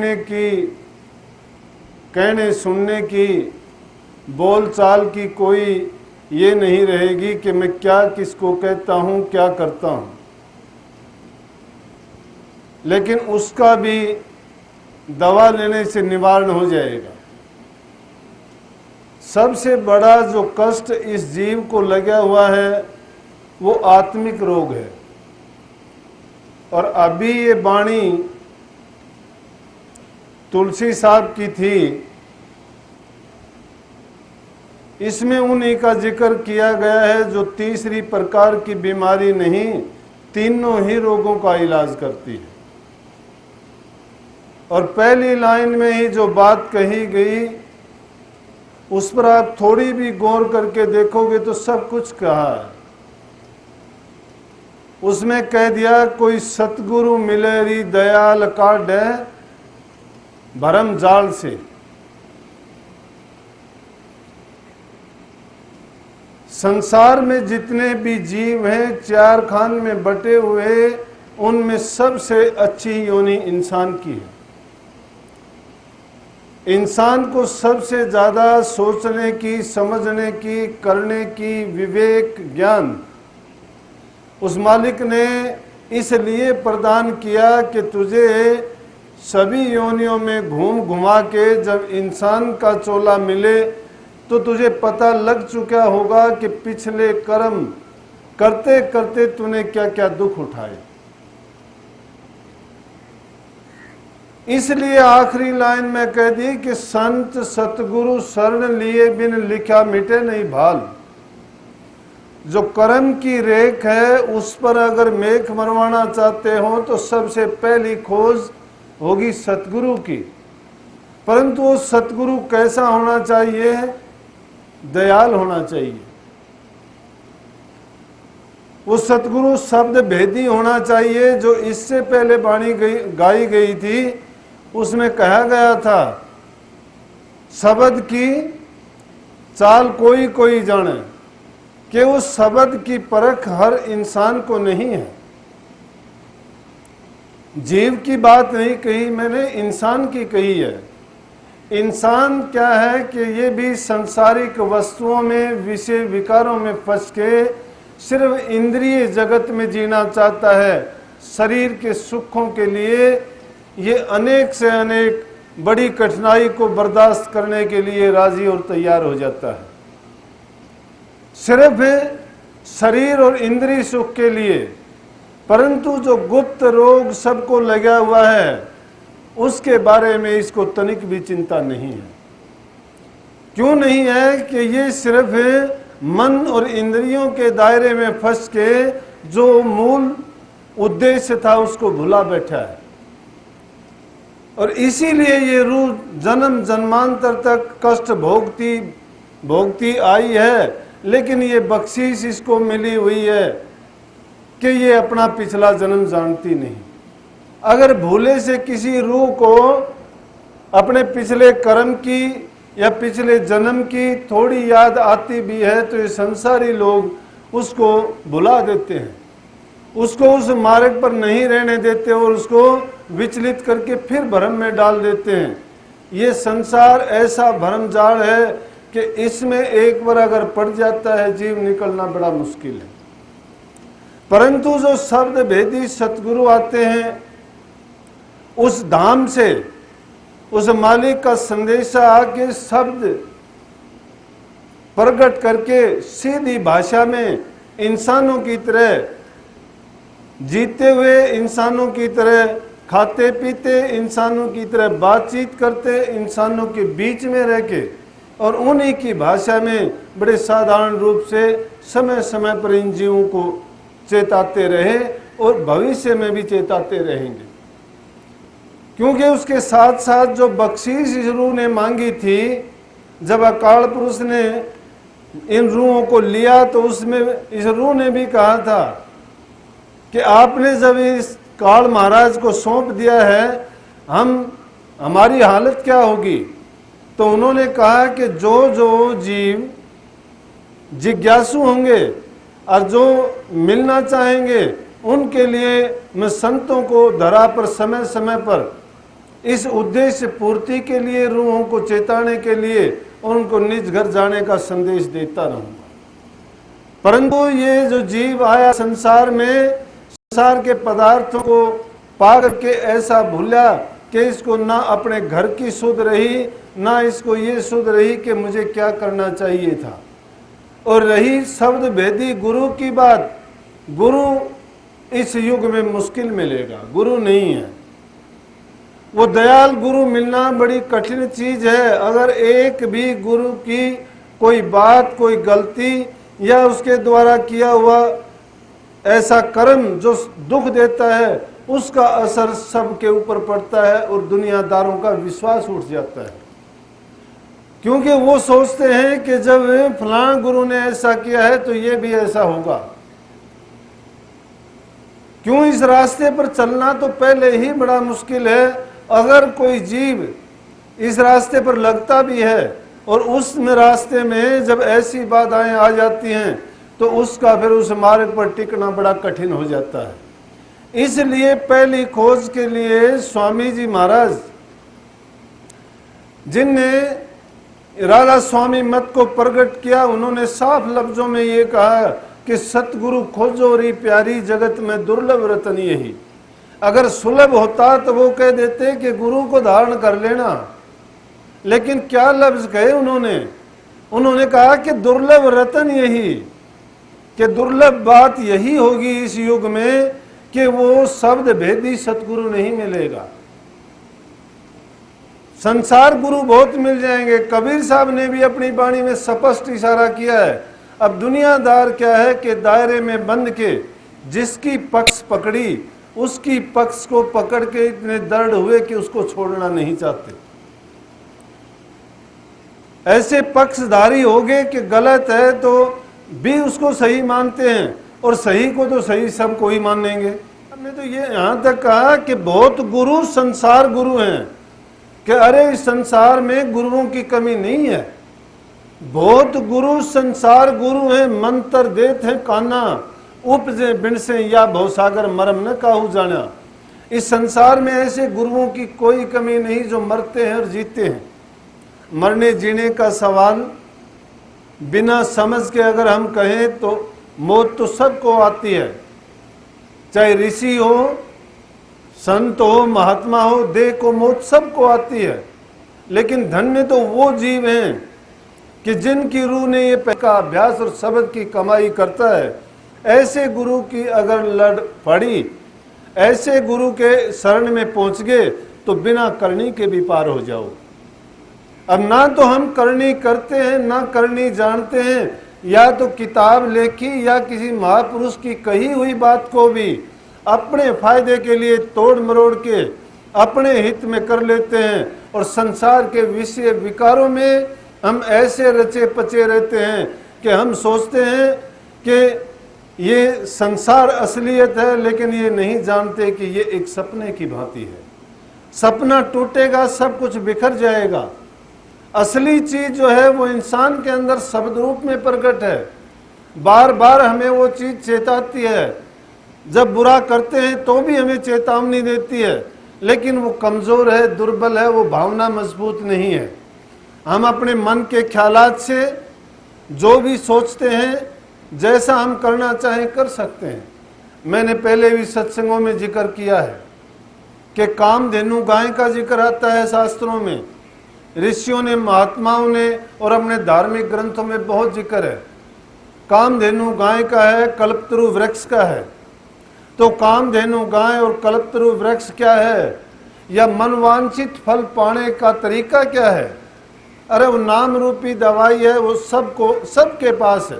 कहने की, कहने सुनने की, बोल चाल की कोई ये नहीं रहेगी कि मैं क्या किसको कहता हूँ, क्या करता हूँ। लेकिन उसका भी दवा लेने से निवारण हो जाएगा। सबसे बड़ा जो कष्ट इस जीव को लगा हुआ है वो आत्मिक रोग है। और अभी ये वाणी तुलसी साहब की थी, इसमें उन्हीं का जिक्र किया गया है जो तीसरी प्रकार की बीमारी नहीं, तीनों ही रोगों का इलाज करती है। और पहली लाइन में ही जो बात कही गई उस पर आप थोड़ी भी गौर करके देखोगे तो सब कुछ कहा है। उसमें कह दिया कोई सतगुरु मिलेरी दयाल काढ़े भरम जाल से। संसार में जितने भी जीव हैं चार खान में बटे हुए, उनमें सबसे अच्छी योनि इंसान की है। इंसान को सबसे ज्यादा सोचने की, समझने की, करने की विवेक ज्ञान उस मालिक ने इसलिए प्रदान किया कि तुझे सभी योनियों में घूम घुमा के जब इंसान का चोला मिले तो तुझे पता लग चुका होगा कि पिछले कर्म करते करते तूने क्या क्या दुख उठाए। इसलिए आखिरी लाइन में कह दी कि संत सतगुरु शरण लिए बिन लिखा मिटे नहीं भाल। जो कर्म की रेख है उस पर अगर मेख मरवाना चाहते हो तो सबसे पहली खोज होगी सतगुरु की। परंतु वो सतगुरु कैसा होना चाहिए? दयाल होना चाहिए। वो सतगुरु शब्द भेदी होना चाहिए। जो इससे पहले वाणी गाई गई थी उसमें कहा गया था शब्द की चाल कोई कोई जाने, कि उस शब्द की परख हर इंसान को नहीं है। जीव की बात नहीं कही मैंने, इंसान की कही है। इंसान क्या है कि ये भी सांसारिक वस्तुओं में, विषय विकारों में फंस के सिर्फ इंद्रिय जगत में जीना चाहता है। शरीर के सुखों के लिए ये अनेक से अनेक बड़ी कठिनाई को बर्दाश्त करने के लिए राजी और तैयार हो जाता है, सिर्फ शरीर और इंद्रिय सुख के लिए। परंतु जो गुप्त रोग सबको लगा हुआ है उसके बारे में इसको तनिक भी चिंता नहीं है। क्यों नहीं है? कि ये सिर्फ मन और इंद्रियों के दायरे में फंस के जो मूल उद्देश्य था उसको भुला बैठा है। और इसीलिए ये रूह जन्म जन्मांतर तक कष्ट भोगती आई है। लेकिन ये बख्शीश इसको मिली हुई है कि ये अपना पिछला जन्म जानती नहीं। अगर भूले से किसी रूह को अपने पिछले कर्म की या पिछले जन्म की थोड़ी याद आती भी है तो ये संसारी लोग उसको भुला देते हैं, उसको उस मार्ग पर नहीं रहने देते और उसको विचलित करके फिर भ्रम में डाल देते हैं। ये संसार ऐसा भ्रम जाल है कि इसमें एक बार अगर पड़ जाता है जीव निकलना बड़ा मुश्किल है। परंतु जो शब्द भेदी सतगुरु आते हैं उस धाम से, उस मालिक का संदेशा आके शब्द प्रकट करके सीधी भाषा में इंसानों की तरह, जीते हुए इंसानों की तरह, खाते पीते इंसानों की तरह बातचीत करते इंसानों के बीच में रह के और उन्हीं की भाषा में बड़े साधारण रूप से समय समय पर इन जीवों को चेताते रहे और भविष्य में भी चेताते रहेंगे। क्योंकि उसके साथ साथ जो बख्शीश इस रूह ने मांगी थी, जब अकाल पुरुष ने इन रूहों को लिया तो उसमें इस रूह ने भी कहा था कि आपने जब इस काल महाराज को सौंप दिया है हमारी हालत क्या होगी। तो उन्होंने कहा कि जो जो जीव जिज्ञासु होंगे और जो मिलना चाहेंगे उनके लिए मैं संतों को धरा पर समय समय पर इस उद्देश्य पूर्ति के लिए, रूहों को चेताने के लिए उनको निज घर जाने का संदेश देता रहूंगा। परंतु ये जो जीव आया संसार में, संसार के पदार्थों को पा करके ऐसा भूला कि इसको ना अपने घर की सुध रही, ना इसको ये सुध रही कि मुझे क्या करना चाहिए था। और रही शब्द भेदी गुरु की बात, गुरु इस युग में मुश्किल मिलेगा, गुरु नहीं है। वो दयाल गुरु मिलना बड़ी कठिन चीज है। अगर एक भी गुरु की कोई बात, कोई गलती या उसके द्वारा किया हुआ ऐसा कर्म जो दुख देता है, उसका असर सबके ऊपर पड़ता है और दुनियादारों का विश्वास उठ जाता है। क्योंकि वो सोचते हैं कि जब फलां गुरु ने ऐसा किया है तो ये भी ऐसा होगा। क्यों? इस रास्ते पर चलना तो पहले ही बड़ा मुश्किल है। अगर कोई जीव इस रास्ते पर लगता भी है और उस रास्ते में जब ऐसी बाधाएं आ जाती हैं तो उसका फिर उस मार्ग पर टिकना बड़ा कठिन हो जाता है। इसलिए पहली खोज के लिए स्वामी जी महाराज, जिनने राधा स्वामी मत को प्रकट किया, उन्होंने साफ लफ्जों में ये कहा कि सतगुरु खोजो री प्यारी, जगत में दुर्लभ रतन यही। अगर सुलभ होता तो वो कह देते कि गुरु को धारण कर लेना, लेकिन क्या लफ्ज कहे उन्होंने कहा कि दुर्लभ रतन यही, कि दुर्लभ बात यही होगी इस युग में कि वो शब्द भेदी सतगुरु नहीं मिलेगा। संसार गुरु बहुत मिल जाएंगे। कबीर साहब ने भी अपनी वाणी में स्पष्ट इशारा किया है। अब दुनियादार क्या है कि दायरे में बंद के जिसकी पक्ष पकड़ी, उसकी पक्ष को पकड़ के इतने दृढ़ हुए कि उसको छोड़ना नहीं चाहते। ऐसे पक्षधारी हो गए कि गलत है तो भी उसको सही मानते हैं और सही को तो सही सब कोई मानेंगे। हमने तो ये यहां तक कहा कि बहुत गुरु संसार गुरु हैं कि अरे इस संसार में गुरुओं की कमी नहीं है। बहुत गुरु संसार गुरु हैं, मंत्र देते हैं काना, उपजे बिन से या भवसागर मरम न काहू जाना। इस संसार में ऐसे गुरुओं की कोई कमी नहीं जो मरते हैं और जीते हैं। मरने जीने का सवाल बिना समझ के अगर हम कहें तो मौत तो सबको आती है, चाहे ऋषि हो, संत हो, महात्मा हो, देह को मौत सबको आती है। लेकिन धन्य तो वो जीव हैं कि जिनकी रूह ने ये का अभ्यास और शब्द की कमाई करता है। ऐसे गुरु की अगर लड़ पड़ी, ऐसे गुरु के शरण में पहुंच गए तो बिना करनी के भी पार हो जाओ। अब ना तो हम करनी करते हैं, ना करनी जानते हैं, या तो किताब लेखी या किसी महापुरुष की कही हुई बात को भी अपने फायदे के लिए तोड़ मरोड़ के अपने हित में कर लेते हैं। और संसार के विषय विकारों में हम ऐसे रचे पचे रहते हैं कि हम सोचते हैं कि ये संसार असलियत है, लेकिन ये नहीं जानते कि ये एक सपने की भांति है। सपना टूटेगा, सब कुछ बिखर जाएगा। असली चीज जो है वो इंसान के अंदर शब्द रूप में प्रकट है। बार बार हमें वो चीज चेताती है। जब बुरा करते हैं तो भी हमें चेतावनी देती है, लेकिन वो कमजोर है, दुर्बल है, वो भावना मजबूत नहीं है। हम अपने मन के ख्यालात से जो भी सोचते हैं, जैसा हम करना चाहें कर सकते हैं। मैंने पहले भी सत्संगों में जिक्र किया है कि कामधेनु गाय का जिक्र आता है शास्त्रों में, ऋषियों ने, महात्माओं ने और अपने धार्मिक ग्रंथों में बहुत जिक्र है। कामधेनु गाय का है, कल्पतरु वृक्ष का है। तो कामधेनु गाय और कल्पतरु वृक्ष क्या है, या मनवांछित फल पाने का तरीका क्या है? अरे वो नाम रूपी दवाई है, वो सबके पास है।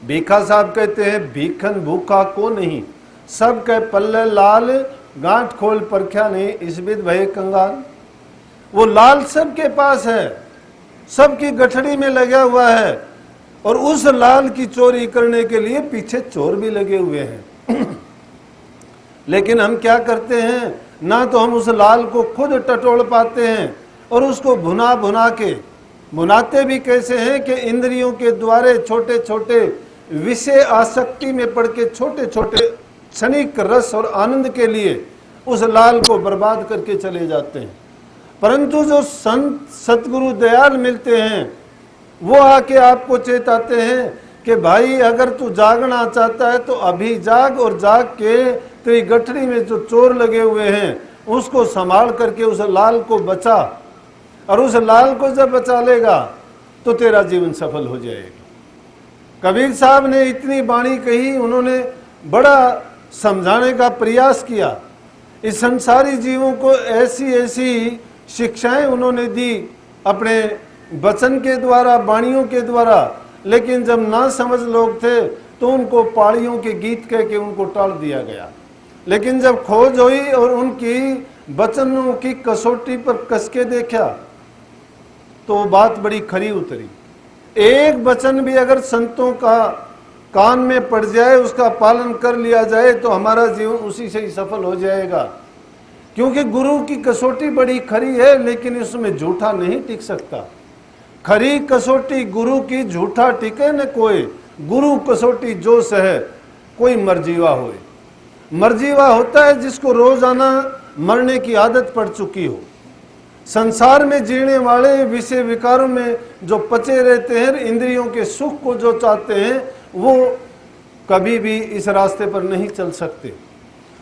भीखा साहब कहते हैं भीखन भूखा को नहीं, सबके पल्ले लाल, गांठ खोल परख्या नहीं, इस विध भय कंगाल। वो लाल सबके पास है, सबकी गठड़ी में लगा हुआ है, और उस लाल की चोरी करने के लिए पीछे चोर भी लगे हुए हैं। लेकिन हम क्या करते हैं, ना तो हम उस लाल को खुद टटोल पाते हैं, और उसको भुना भुना के, भुनाते भी कैसे हैं कि इंद्रियों के द्वारे छोटे छोटे विषय आसक्ति में पड़ के छोटे छोटे क्षणिक रस और आनंद के लिए उस लाल को बर्बाद करके चले जाते हैं। परंतु जो संत सतगुरु दयाल मिलते हैं वो आके आपको चेताते हैं कि भाई अगर तू जागना चाहता है तो अभी जाग, और जाग के तेरी गठरी में जो चोर लगे हुए हैं उसको संभाल करके उस लाल को बचा, और उस लाल को जब बचा लेगा तो तेरा जीवन सफल हो जाएगा। कबीर साहब ने इतनी वाणी कही, उन्होंने बड़ा समझाने का प्रयास किया। इस संसारी जीवों को ऐसी ऐसी शिक्षाएं उन्होंने दी अपने वचन के द्वारा, वाणियों के द्वारा, लेकिन जब ना समझ लोग थे तो उनको पाड़ियों के गीत कह के उनको टाल दिया गया। लेकिन जब खोज हुई और उनकी वचनों की कसौटी पर कस के देखा तो बात बड़ी खरी उतरी। एक वचन भी अगर संतों का कान में पड़ जाए, उसका पालन कर लिया जाए तो हमारा जीवन उसी से ही सफल हो जाएगा। क्योंकि गुरु की कसौटी बड़ी खरी है, लेकिन इसमें झूठा नहीं टिक सकता। खरी कसौटी गुरु की, झूठा टिके न कोई। गुरु कसौटी जो सहे कोई मर्जीवा होए। मर्जीवा होता है जिसको रोजाना मरने की आदत पड़ चुकी हो। संसार में जीने वाले विषय विकारों में जो पचे रहते हैं, इंद्रियों के सुख को जो चाहते हैं, वो कभी भी इस रास्ते पर नहीं चल सकते।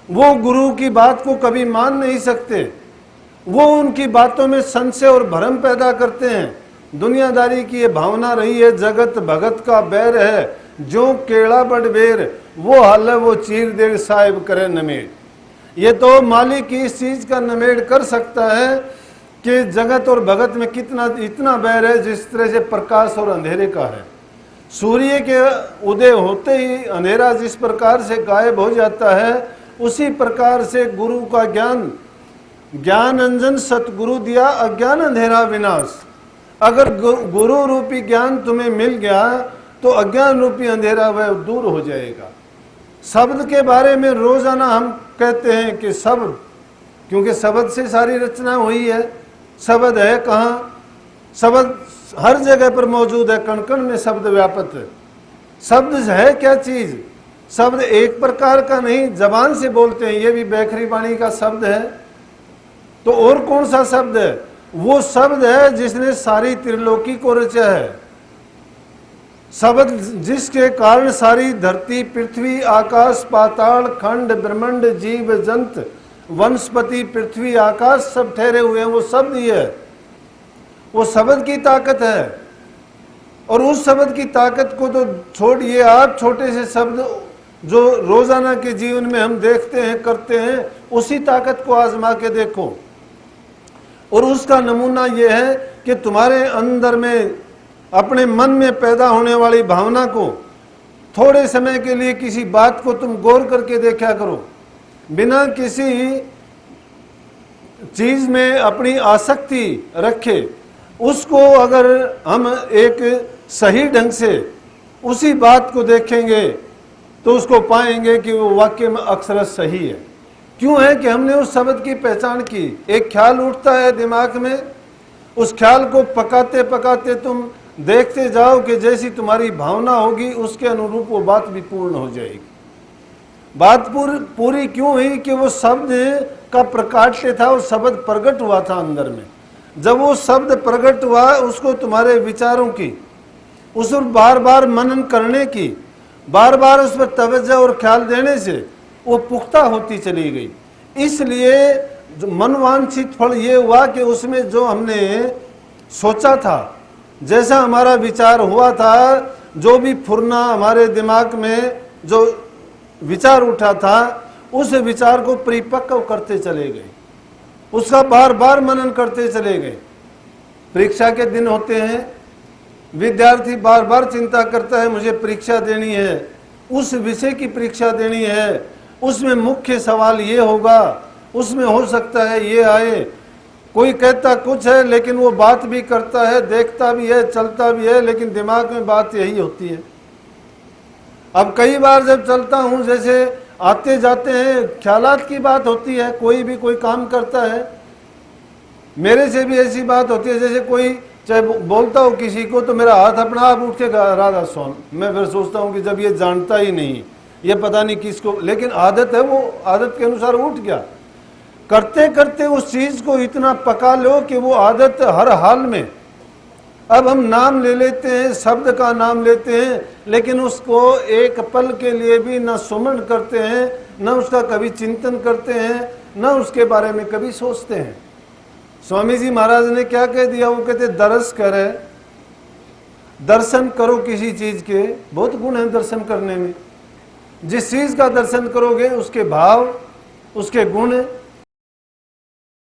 वो गुरु की बात को कभी मान नहीं सकते। वो उनकी बातों में संशय और भ्रम पैदा करते हैं। दुनियादारी की ये भावना रही है, जगत भगत का बैर है, जो केड़ा बड़ बेर वो हाल है वो चीर देर साहिब करे नमेड़। ये तो मालिक इस चीज का नमेड़ कर सकता है कि जगत और भगत में कितना इतना बैर है, जिस तरह से प्रकाश और अंधेरे का है। सूर्य के उदय होते ही अंधेरा जिस प्रकार से गायब हो जाता है, उसी प्रकार से गुरु का ज्ञान, ज्ञान अंजन सतगुरु दिया अज्ञान अंधेरा विनाश। अगर गुरु रूपी ज्ञान तुम्हें मिल गया तो अज्ञान रूपी अंधेरा वह दूर हो जाएगा। शब्द के बारे में रोजाना हम कहते हैं कि शब्द, क्योंकि शब्द से सारी रचना हुई है। शब्द है कहाँ? शब्द हर जगह पर मौजूद है, कण कण में शब्द व्यापक है। शब्द है क्या चीज? शब्द एक प्रकार का नहीं, जबान से बोलते हैं, ये भी बैखरी वाणी का शब्द है। तो और कौन सा शब्द है? वो शब्द है जिसने सारी त्रिलोकी को रचा है। शब्द जिसके कारण सारी धरती, पृथ्वी, आकाश, पाताल, खंड, ब्रह्मांड, जीव जंत, वनस्पति, पृथ्वी, आकाश सब ठहरे हुए हैं, वो शब्द ही है। वो शब्द की ताकत है। और उस शब्द की ताकत को तो छोड़िए आप, छोटे से शब्द जो रोजाना के जीवन में हम देखते हैं, करते हैं, उसी ताकत को आजमा के देखो। और उसका नमूना यह है कि तुम्हारे अंदर में, अपने मन में पैदा होने वाली भावना को थोड़े समय के लिए किसी बात को तुम गौर करके देखा करो। बिना किसी चीज में अपनी आसक्ति रखे उसको अगर हम एक सही ढंग से उसी बात को देखेंगे तो उसको पाएंगे कि वो वाक्य में अक्षरशः सही है। क्यों है कि हमने उस शब्द की पहचान की। एक ख्याल उठता है दिमाग में, उस ख्याल को पकाते पकाते तुम देखते जाओ कि जैसी तुम्हारी भावना होगी उसके अनुरूप वो बात भी पूर्ण हो जाएगी। बात पूरी क्यों हुई कि वो शब्द का प्रकाट्य था, वो शब्द प्रकट हुआ था अंदर में। जब वो शब्द प्रकट हुआ, उसको तुम्हारे विचारों की, उस पर बार बार मनन करने की, बार बार उस पर तवज्जो और ख्याल देने से वो पुख्ता होती चली गई। इसलिए जो मनवांछित फल ये हुआ कि उसमें जो हमने सोचा था, जैसा हमारा विचार हुआ था, जो भी फुरना हमारे दिमाग में जो विचार उठा था, उस विचार को परिपक्व करते चले गए, उसका बार बार मनन करते चले गए। परीक्षा के दिन होते हैं, विद्यार्थी बार बार चिंता करता है मुझे परीक्षा देनी है, उस विषय की परीक्षा देनी है, उसमें मुख्य सवाल ये होगा, उसमें हो सकता है ये आए। कोई कहता कुछ है लेकिन वो बात भी करता है, देखता भी है, चलता भी है, लेकिन दिमाग में बात यही होती है। अब कई बार जब चलता हूँ, जैसे आते जाते हैं, ख्यालात की बात होती है, कोई भी कोई काम करता है, मेरे से भी ऐसी बात होती है, जैसे कोई चाहे बोलता हो किसी को तो मेरा हाथ अपना आप उठ के राधा सोन, मैं फिर सोचता हूँ कि जब ये जानता ही नहीं, ये पता नहीं किसको, लेकिन आदत है, वो आदत के अनुसार उठ गया। करते करते उस चीज को इतना पका लो कि वो आदत हर हाल में। अब हम नाम ले लेते हैं, शब्द का नाम लेते हैं, लेकिन उसको एक पल के लिए भी न सुमन करते हैं, न उसका कभी चिंतन करते हैं, न उसके बारे में कभी सोचते हैं। स्वामी जी महाराज ने क्या कह दिया? वो कहते दरस करे, दर्शन करो किसी चीज के। बहुत गुण है दर्शन करने में। जिस चीज का दर्शन करोगे उसके भाव, उसके गुण